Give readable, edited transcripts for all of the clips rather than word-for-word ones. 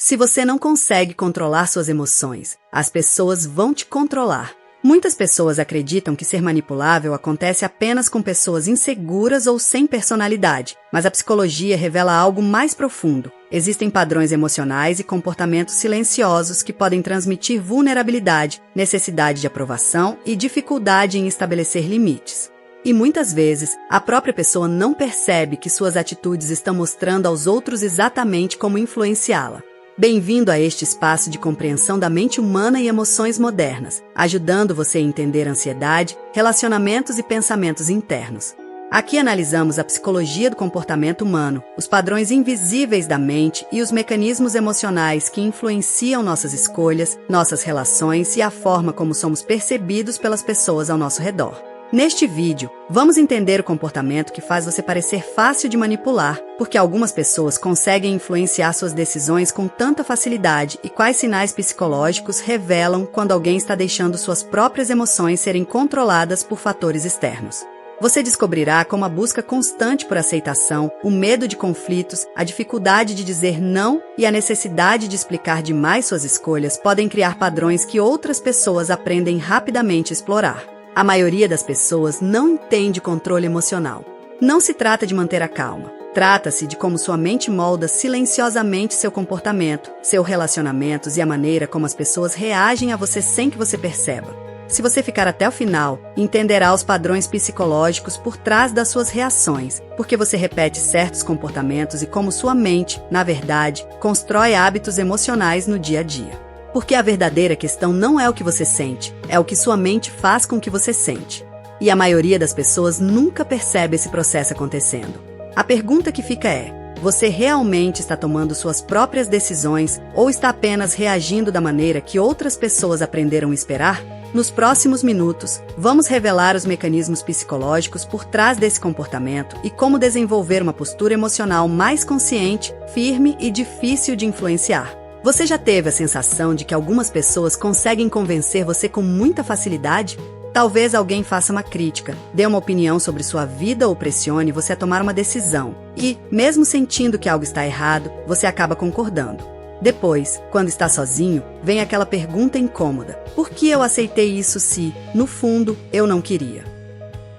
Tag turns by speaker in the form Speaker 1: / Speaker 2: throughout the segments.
Speaker 1: Se você não consegue controlar suas emoções, as pessoas vão te controlar. Muitas pessoas acreditam que ser manipulável acontece apenas com pessoas inseguras ou sem personalidade, mas a psicologia revela algo mais profundo. Existem padrões emocionais e comportamentos silenciosos que podem transmitir vulnerabilidade, necessidade de aprovação e dificuldade em estabelecer limites. E muitas vezes, a própria pessoa não percebe que suas atitudes estão mostrando aos outros exatamente como influenciá-la. Bem-vindo a este espaço de compreensão da mente humana e emoções modernas, ajudando você a entender ansiedade, relacionamentos e pensamentos internos. Aqui analisamos a psicologia do comportamento humano, os padrões invisíveis da mente e os mecanismos emocionais que influenciam nossas escolhas, nossas relações e a forma como somos percebidos pelas pessoas ao nosso redor. Neste vídeo, vamos entender o comportamento que faz você parecer fácil de manipular, porque algumas pessoas conseguem influenciar suas decisões com tanta facilidade e quais sinais psicológicos revelam quando alguém está deixando suas próprias emoções serem controladas por fatores externos. Você descobrirá como a busca constante por aceitação, o medo de conflitos, a dificuldade de dizer não e a necessidade de explicar demais suas escolhas podem criar padrões que outras pessoas aprendem rapidamente a explorar. A maioria das pessoas não entende controle emocional. Não se trata de manter a calma. Trata-se de como sua mente molda silenciosamente seu comportamento, seus relacionamentos e a maneira como as pessoas reagem a você sem que você perceba. Se você ficar até o final, entenderá os padrões psicológicos por trás das suas reações, porque você repete certos comportamentos e como sua mente, na verdade, constrói hábitos emocionais no dia a dia. Porque a verdadeira questão não é o que você sente, é o que sua mente faz com o que você sente. E a maioria das pessoas nunca percebe esse processo acontecendo. A pergunta que fica é: você realmente está tomando suas próprias decisões ou está apenas reagindo da maneira que outras pessoas aprenderam a esperar? Nos próximos minutos, vamos revelar os mecanismos psicológicos por trás desse comportamento e como desenvolver uma postura emocional mais consciente, firme e difícil de influenciar. Você já teve a sensação de que algumas pessoas conseguem convencer você com muita facilidade? Talvez alguém faça uma crítica, dê uma opinião sobre sua vida ou pressione você a tomar uma decisão. E, mesmo sentindo que algo está errado, você acaba concordando. Depois, quando está sozinho, vem aquela pergunta incômoda: por que eu aceitei isso se, no fundo, eu não queria?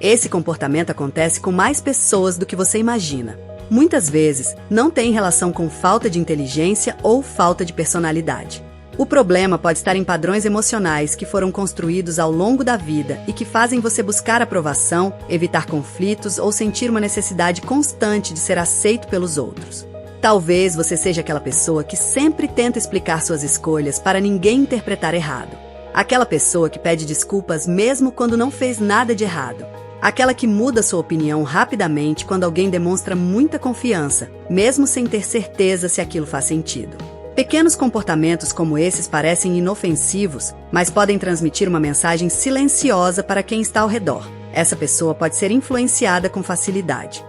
Speaker 1: Esse comportamento acontece com mais pessoas do que você imagina. Muitas vezes, não tem relação com falta de inteligência ou falta de personalidade. O problema pode estar em padrões emocionais que foram construídos ao longo da vida e que fazem você buscar aprovação, evitar conflitos ou sentir uma necessidade constante de ser aceito pelos outros. Talvez você seja aquela pessoa que sempre tenta explicar suas escolhas para ninguém interpretar errado. Aquela pessoa que pede desculpas mesmo quando não fez nada de errado. Aquela que muda sua opinião rapidamente quando alguém demonstra muita confiança, mesmo sem ter certeza se aquilo faz sentido. Pequenos comportamentos como esses parecem inofensivos, mas podem transmitir uma mensagem silenciosa para quem está ao redor. Essa pessoa pode ser influenciada com facilidade.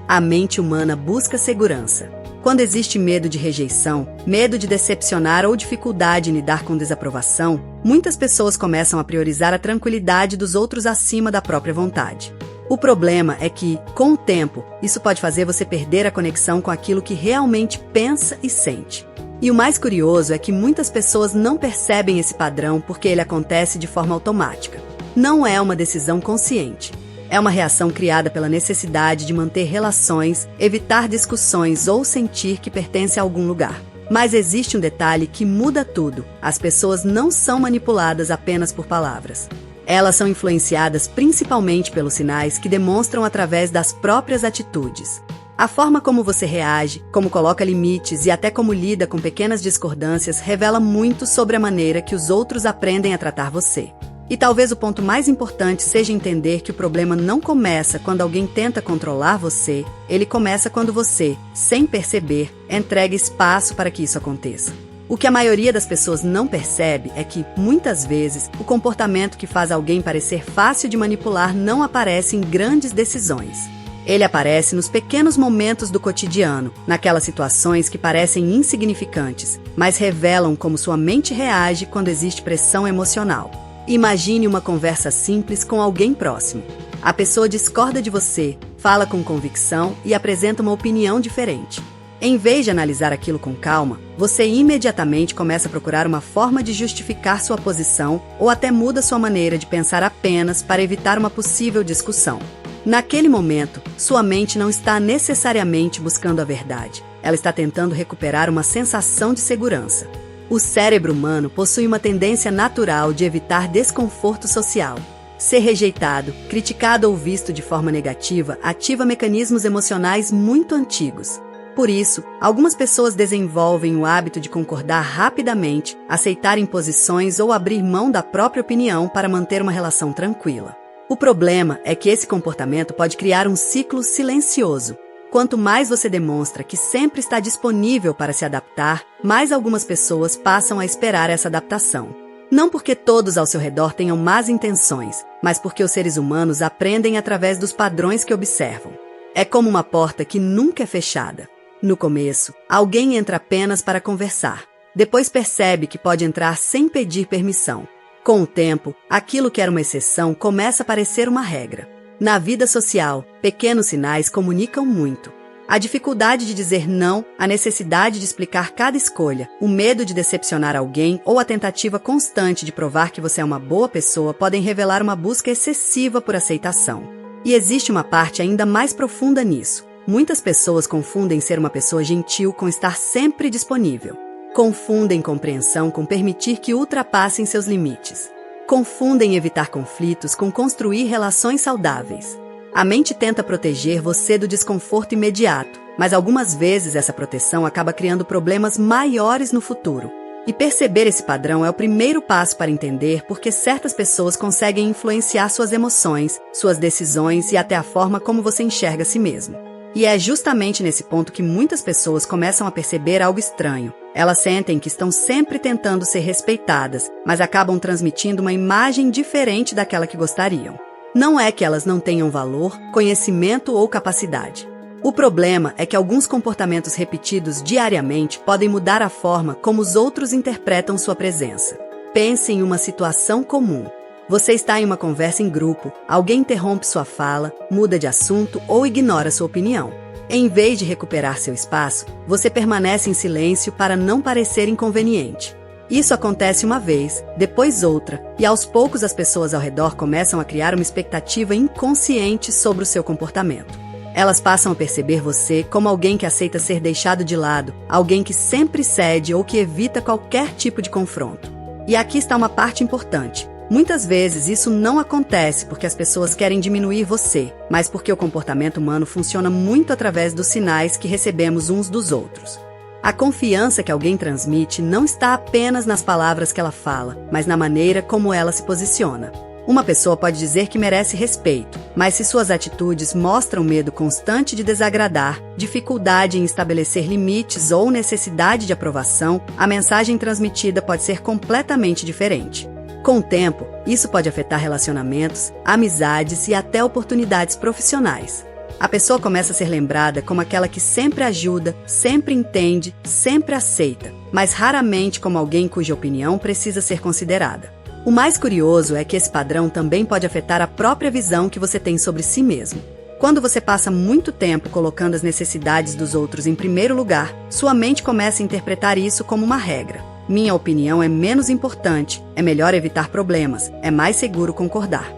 Speaker 1: A mente humana busca segurança. Quando existe medo de rejeição, medo de decepcionar ou dificuldade em lidar com desaprovação, muitas pessoas começam a priorizar a tranquilidade dos outros acima da própria vontade. O problema é que, com o tempo, isso pode fazer você perder a conexão com aquilo que realmente pensa e sente. E o mais curioso é que muitas pessoas não percebem esse padrão porque ele acontece de forma automática. Não é uma decisão consciente. É uma reação criada pela necessidade de manter relações, evitar discussões ou sentir que pertence a algum lugar. Mas existe um detalhe que muda tudo: as pessoas não são manipuladas apenas por palavras. Elas são influenciadas principalmente pelos sinais que demonstram através das próprias atitudes. A forma como você reage, como coloca limites e até como lida com pequenas discordâncias revela muito sobre a maneira que os outros aprendem a tratar você. E talvez o ponto mais importante seja entender que o problema não começa quando alguém tenta controlar você, ele começa quando você, sem perceber, entrega espaço para que isso aconteça. O que a maioria das pessoas não percebe é que, muitas vezes, o comportamento que faz alguém parecer fácil de manipular não aparece em grandes decisões. Ele aparece nos pequenos momentos do cotidiano, naquelas situações que parecem insignificantes, mas revelam como sua mente reage quando existe pressão emocional. Imagine uma conversa simples com alguém próximo. A pessoa discorda de você, fala com convicção e apresenta uma opinião diferente. Em vez de analisar aquilo com calma, você imediatamente começa a procurar uma forma de justificar sua posição ou até muda sua maneira de pensar apenas para evitar uma possível discussão. Naquele momento, sua mente não está necessariamente buscando a verdade. Ela está tentando recuperar uma sensação de segurança. O cérebro humano possui uma tendência natural de evitar desconforto social. Ser rejeitado, criticado ou visto de forma negativa ativa mecanismos emocionais muito antigos. Por isso, algumas pessoas desenvolvem o hábito de concordar rapidamente, aceitar imposições ou abrir mão da própria opinião para manter uma relação tranquila. O problema é que esse comportamento pode criar um ciclo silencioso. Quanto mais você demonstra que sempre está disponível para se adaptar, mais algumas pessoas passam a esperar essa adaptação. Não porque todos ao seu redor tenham más intenções, mas porque os seres humanos aprendem através dos padrões que observam. É como uma porta que nunca é fechada. No começo, alguém entra apenas para conversar. Depois percebe que pode entrar sem pedir permissão. Com o tempo, aquilo que era uma exceção começa a parecer uma regra. Na vida social, pequenos sinais comunicam muito. A dificuldade de dizer não, a necessidade de explicar cada escolha, o medo de decepcionar alguém ou a tentativa constante de provar que você é uma boa pessoa podem revelar uma busca excessiva por aceitação. E existe uma parte ainda mais profunda nisso. Muitas pessoas confundem ser uma pessoa gentil com estar sempre disponível. Confundem compreensão com permitir que ultrapassem seus limites. Confundem evitar conflitos com construir relações saudáveis. A mente tenta proteger você do desconforto imediato, mas algumas vezes essa proteção acaba criando problemas maiores no futuro. E perceber esse padrão é o primeiro passo para entender por que certas pessoas conseguem influenciar suas emoções, suas decisões e até a forma como você enxerga a si mesmo. E é justamente nesse ponto que muitas pessoas começam a perceber algo estranho. Elas sentem que estão sempre tentando ser respeitadas, mas acabam transmitindo uma imagem diferente daquela que gostariam. Não é que elas não tenham valor, conhecimento ou capacidade. O problema é que alguns comportamentos repetidos diariamente podem mudar a forma como os outros interpretam sua presença. Pense em uma situação comum. Você está em uma conversa em grupo, alguém interrompe sua fala, muda de assunto ou ignora sua opinião. Em vez de recuperar seu espaço, você permanece em silêncio para não parecer inconveniente. Isso acontece uma vez, depois outra, e aos poucos as pessoas ao redor começam a criar uma expectativa inconsciente sobre o seu comportamento. Elas passam a perceber você como alguém que aceita ser deixado de lado, alguém que sempre cede ou que evita qualquer tipo de confronto. E aqui está uma parte importante. Muitas vezes isso não acontece porque as pessoas querem diminuir você, mas porque o comportamento humano funciona muito através dos sinais que recebemos uns dos outros. A confiança que alguém transmite não está apenas nas palavras que ela fala, mas na maneira como ela se posiciona. Uma pessoa pode dizer que merece respeito, mas se suas atitudes mostram medo constante de desagradar, dificuldade em estabelecer limites ou necessidade de aprovação, a mensagem transmitida pode ser completamente diferente. Com o tempo, isso pode afetar relacionamentos, amizades e até oportunidades profissionais. A pessoa começa a ser lembrada como aquela que sempre ajuda, sempre entende, sempre aceita, mas raramente como alguém cuja opinião precisa ser considerada. O mais curioso é que esse padrão também pode afetar a própria visão que você tem sobre si mesmo. Quando você passa muito tempo colocando as necessidades dos outros em primeiro lugar, sua mente começa a interpretar isso como uma regra. Minha opinião é menos importante, é melhor evitar problemas, é mais seguro concordar.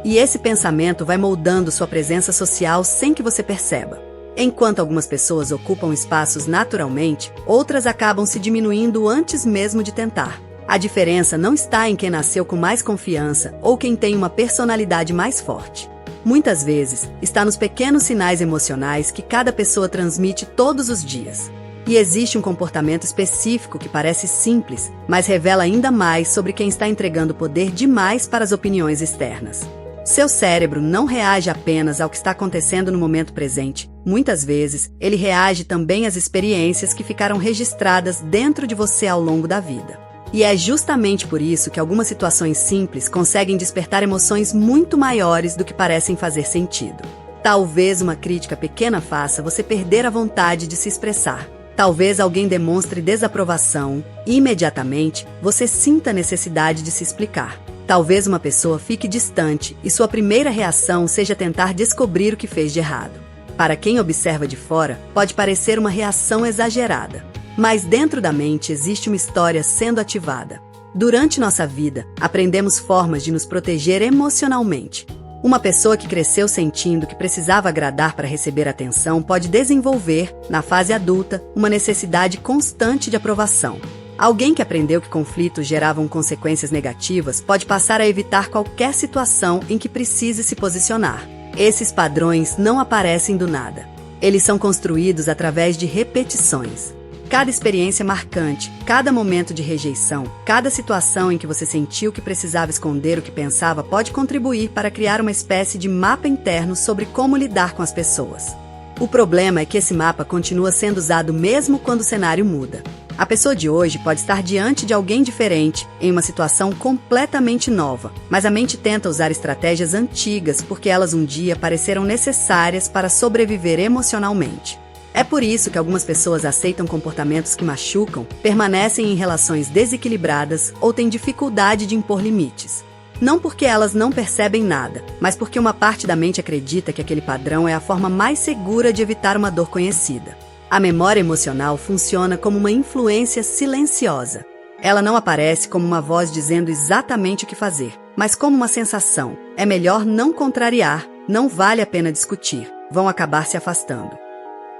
Speaker 1: E esse pensamento vai moldando sua presença social sem que você perceba. Enquanto algumas pessoas ocupam espaços naturalmente, outras acabam se diminuindo antes mesmo de tentar. A diferença não está em quem nasceu com mais confiança ou quem tem uma personalidade mais forte. Muitas vezes, está nos pequenos sinais emocionais que cada pessoa transmite todos os dias. E existe um comportamento específico que parece simples, mas revela ainda mais sobre quem está entregando poder demais para as opiniões externas. Seu cérebro não reage apenas ao que está acontecendo no momento presente. Muitas vezes, ele reage também às experiências que ficaram registradas dentro de você ao longo da vida. E é justamente por isso que algumas situações simples conseguem despertar emoções muito maiores do que parecem fazer sentido. Talvez uma crítica pequena faça você perder a vontade de se expressar. Talvez alguém demonstre desaprovação e, imediatamente, você sinta a necessidade de se explicar. Talvez uma pessoa fique distante e sua primeira reação seja tentar descobrir o que fez de errado. Para quem observa de fora, pode parecer uma reação exagerada. Mas dentro da mente existe uma história sendo ativada. Durante nossa vida, aprendemos formas de nos proteger emocionalmente. Uma pessoa que cresceu sentindo que precisava agradar para receber atenção pode desenvolver, na fase adulta, uma necessidade constante de aprovação. Alguém que aprendeu que conflitos geravam consequências negativas pode passar a evitar qualquer situação em que precise se posicionar. Esses padrões não aparecem do nada. Eles são construídos através de repetições. Cada experiência marcante, cada momento de rejeição, cada situação em que você sentiu que precisava esconder o que pensava pode contribuir para criar uma espécie de mapa interno sobre como lidar com as pessoas. O problema é que esse mapa continua sendo usado mesmo quando o cenário muda. A pessoa de hoje pode estar diante de alguém diferente, em uma situação completamente nova, mas a mente tenta usar estratégias antigas porque elas um dia pareceram necessárias para sobreviver emocionalmente. É por isso que algumas pessoas aceitam comportamentos que machucam, permanecem em relações desequilibradas ou têm dificuldade de impor limites. Não porque elas não percebem nada, mas porque uma parte da mente acredita que aquele padrão é a forma mais segura de evitar uma dor conhecida. A memória emocional funciona como uma influência silenciosa. Ela não aparece como uma voz dizendo exatamente o que fazer, mas como uma sensação. É melhor não contrariar, não vale a pena discutir, vão acabar se afastando.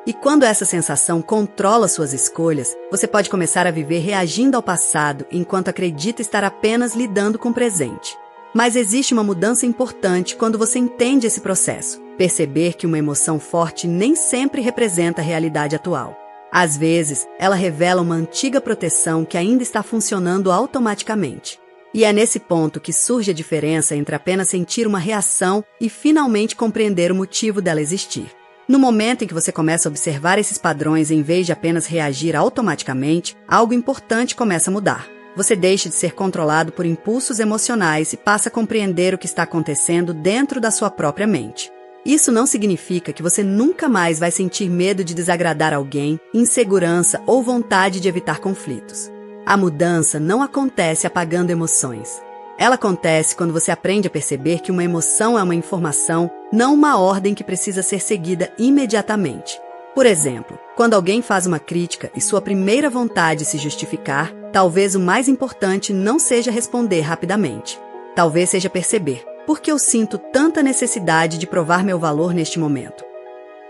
Speaker 1: E quando essa sensação controla suas escolhas, você pode começar a viver reagindo ao passado enquanto acredita estar apenas lidando com o presente. Mas existe uma mudança importante quando você entende esse processo. Perceber que uma emoção forte nem sempre representa a realidade atual. Às vezes, ela revela uma antiga proteção que ainda está funcionando automaticamente. E é nesse ponto que surge a diferença entre apenas sentir uma reação e finalmente compreender o motivo dela existir. No momento em que você começa a observar esses padrões em vez de apenas reagir automaticamente, algo importante começa a mudar. Você deixa de ser controlado por impulsos emocionais e passa a compreender o que está acontecendo dentro da sua própria mente. Isso não significa que você nunca mais vai sentir medo de desagradar alguém, insegurança ou vontade de evitar conflitos. A mudança não acontece apagando emoções. Ela acontece quando você aprende a perceber que uma emoção é uma informação, não uma ordem que precisa ser seguida imediatamente. Por exemplo, quando alguém faz uma crítica e sua primeira vontade é se justificar, talvez o mais importante não seja responder rapidamente. Talvez seja perceber: por que eu sinto tanta necessidade de provar meu valor neste momento?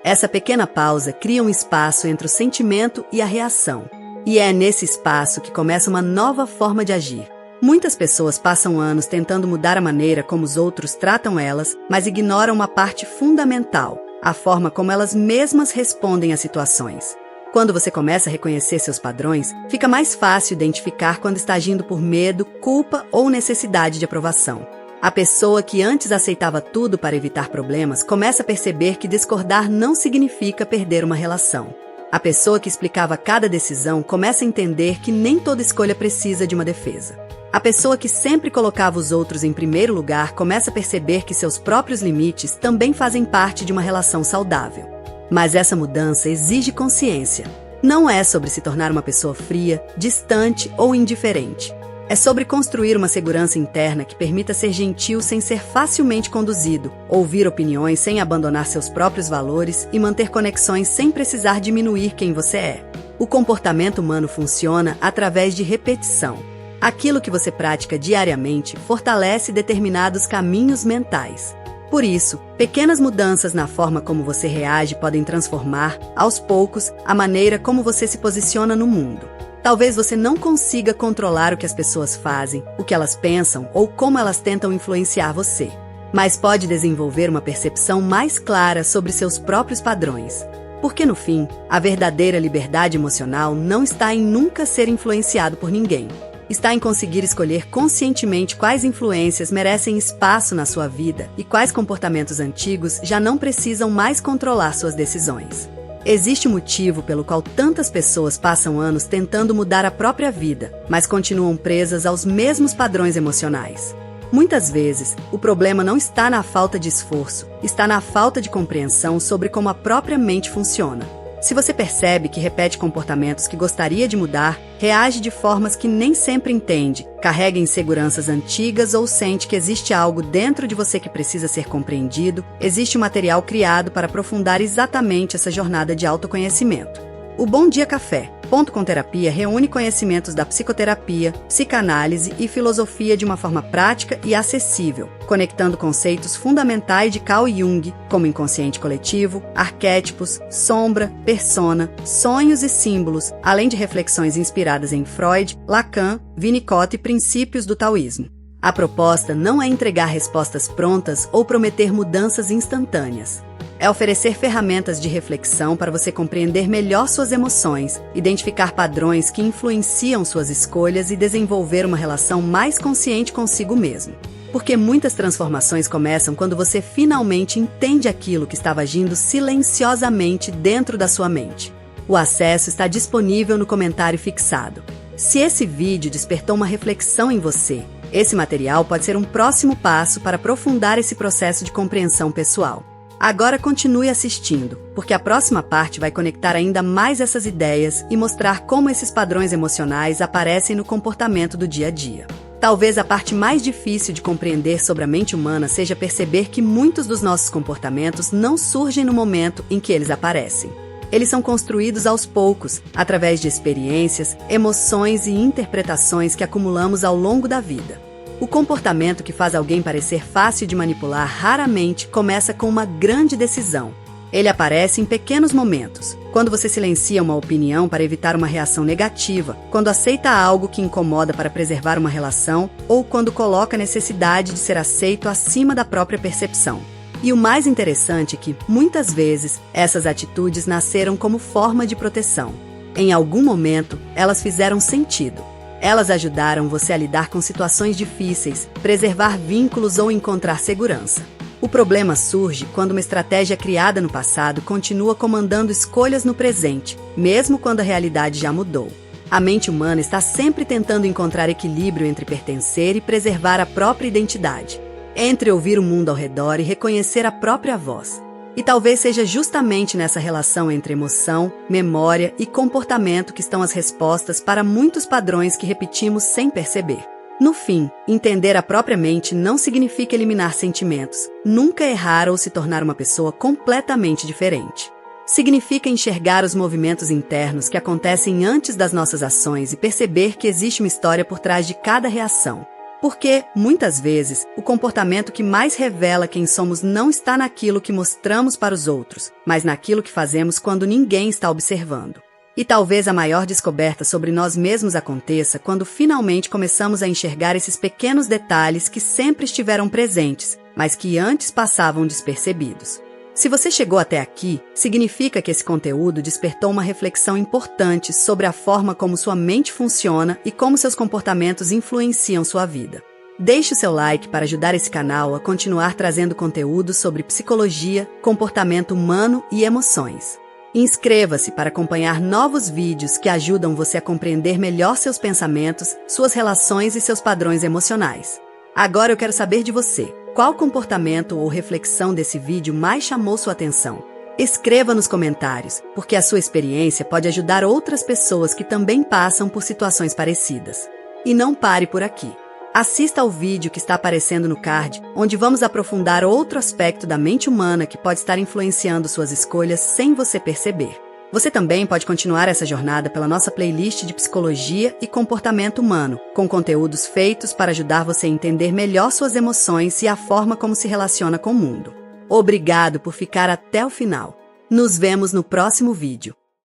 Speaker 1: Essa pequena pausa cria um espaço entre o sentimento e a reação. E é nesse espaço que começa uma nova forma de agir. Muitas pessoas passam anos tentando mudar a maneira como os outros tratam elas, mas ignoram uma parte fundamental: a forma como elas mesmas respondem às situações. Quando você começa a reconhecer seus padrões, fica mais fácil identificar quando está agindo por medo, culpa ou necessidade de aprovação. A pessoa que antes aceitava tudo para evitar problemas começa a perceber que discordar não significa perder uma relação. A pessoa que explicava cada decisão começa a entender que nem toda escolha precisa de uma defesa. A pessoa que sempre colocava os outros em primeiro lugar começa a perceber que seus próprios limites também fazem parte de uma relação saudável. Mas essa mudança exige consciência. Não é sobre se tornar uma pessoa fria, distante ou indiferente. É sobre construir uma segurança interna que permita ser gentil sem ser facilmente conduzido, ouvir opiniões sem abandonar seus próprios valores e manter conexões sem precisar diminuir quem você é. O comportamento humano funciona através de repetição. Aquilo que você pratica diariamente fortalece determinados caminhos mentais. Por isso, pequenas mudanças na forma como você reage podem transformar, aos poucos, a maneira como você se posiciona no mundo. Talvez você não consiga controlar o que as pessoas fazem, o que elas pensam ou como elas tentam influenciar você, mas pode desenvolver uma percepção mais clara sobre seus próprios padrões. Porque, no fim, a verdadeira liberdade emocional não está em nunca ser influenciado por ninguém. Está em conseguir escolher conscientemente quais influências merecem espaço na sua vida e quais comportamentos antigos já não precisam mais controlar suas decisões. Existe um motivo pelo qual tantas pessoas passam anos tentando mudar a própria vida, mas continuam presas aos mesmos padrões emocionais. Muitas vezes, o problema não está na falta de esforço, está na falta de compreensão sobre como a própria mente funciona. Se você percebe que repete comportamentos que gostaria de mudar, reage de formas que nem sempre entende, carrega inseguranças antigas ou sente que existe algo dentro de você que precisa ser compreendido, existe um material criado para aprofundar exatamente essa jornada de autoconhecimento. O Bom Dia Café, Ponto com Terapia reúne conhecimentos da psicoterapia, psicanálise e filosofia de uma forma prática e acessível, conectando conceitos fundamentais de Carl Jung, como inconsciente coletivo, arquétipos, sombra, persona, sonhos e símbolos, além de reflexões inspiradas em Freud, Lacan, Winnicott e princípios do taoísmo. A proposta não é entregar respostas prontas ou prometer mudanças instantâneas. É oferecer ferramentas de reflexão para você compreender melhor suas emoções, identificar padrões que influenciam suas escolhas e desenvolver uma relação mais consciente consigo mesmo. Porque muitas transformações começam quando você finalmente entende aquilo que estava agindo silenciosamente dentro da sua mente. O acesso está disponível no comentário fixado. Se esse vídeo despertou uma reflexão em você, esse material pode ser um próximo passo para aprofundar esse processo de compreensão pessoal. Agora continue assistindo, porque a próxima parte vai conectar ainda mais essas ideias e mostrar como esses padrões emocionais aparecem no comportamento do dia a dia. Talvez a parte mais difícil de compreender sobre a mente humana seja perceber que muitos dos nossos comportamentos não surgem no momento em que eles aparecem. Eles são construídos aos poucos, através de experiências, emoções e interpretações que acumulamos ao longo da vida. O comportamento que faz alguém parecer fácil de manipular raramente começa com uma grande decisão. Ele aparece em pequenos momentos, quando você silencia uma opinião para evitar uma reação negativa, quando aceita algo que incomoda para preservar uma relação ou quando coloca a necessidade de ser aceito acima da própria percepção. E o mais interessante é que, muitas vezes, essas atitudes nasceram como forma de proteção. Em algum momento, elas fizeram sentido. Elas ajudaram você a lidar com situações difíceis, preservar vínculos ou encontrar segurança. O problema surge quando uma estratégia criada no passado continua comandando escolhas no presente, mesmo quando a realidade já mudou. A mente humana está sempre tentando encontrar equilíbrio entre pertencer e preservar a própria identidade, entre ouvir o mundo ao redor e reconhecer a própria voz. E talvez seja justamente nessa relação entre emoção, memória e comportamento que estão as respostas para muitos padrões que repetimos sem perceber. No fim, entender a própria mente não significa eliminar sentimentos, nunca errar ou se tornar uma pessoa completamente diferente. Significa enxergar os movimentos internos que acontecem antes das nossas ações e perceber que existe uma história por trás de cada reação. Porque, muitas vezes, o comportamento que mais revela quem somos não está naquilo que mostramos para os outros, mas naquilo que fazemos quando ninguém está observando. E talvez a maior descoberta sobre nós mesmos aconteça quando finalmente começamos a enxergar esses pequenos detalhes que sempre estiveram presentes, mas que antes passavam despercebidos. Se você chegou até aqui, significa que esse conteúdo despertou uma reflexão importante sobre a forma como sua mente funciona e como seus comportamentos influenciam sua vida. Deixe o seu like para ajudar esse canal a continuar trazendo conteúdo sobre psicologia, comportamento humano e emoções. Inscreva-se para acompanhar novos vídeos que ajudam você a compreender melhor seus pensamentos, suas relações e seus padrões emocionais. Agora eu quero saber de você. Qual comportamento ou reflexão desse vídeo mais chamou sua atenção? Escreva nos comentários, porque a sua experiência pode ajudar outras pessoas que também passam por situações parecidas. E não pare por aqui. Assista ao vídeo que está aparecendo no card, onde vamos aprofundar outro aspecto da mente humana que pode estar influenciando suas escolhas sem você perceber. Você também pode continuar essa jornada pela nossa playlist de psicologia e comportamento humano, com conteúdos feitos para ajudar você a entender melhor suas emoções e a forma como se relaciona com o mundo. Obrigado por ficar até o final. Nos vemos no próximo vídeo.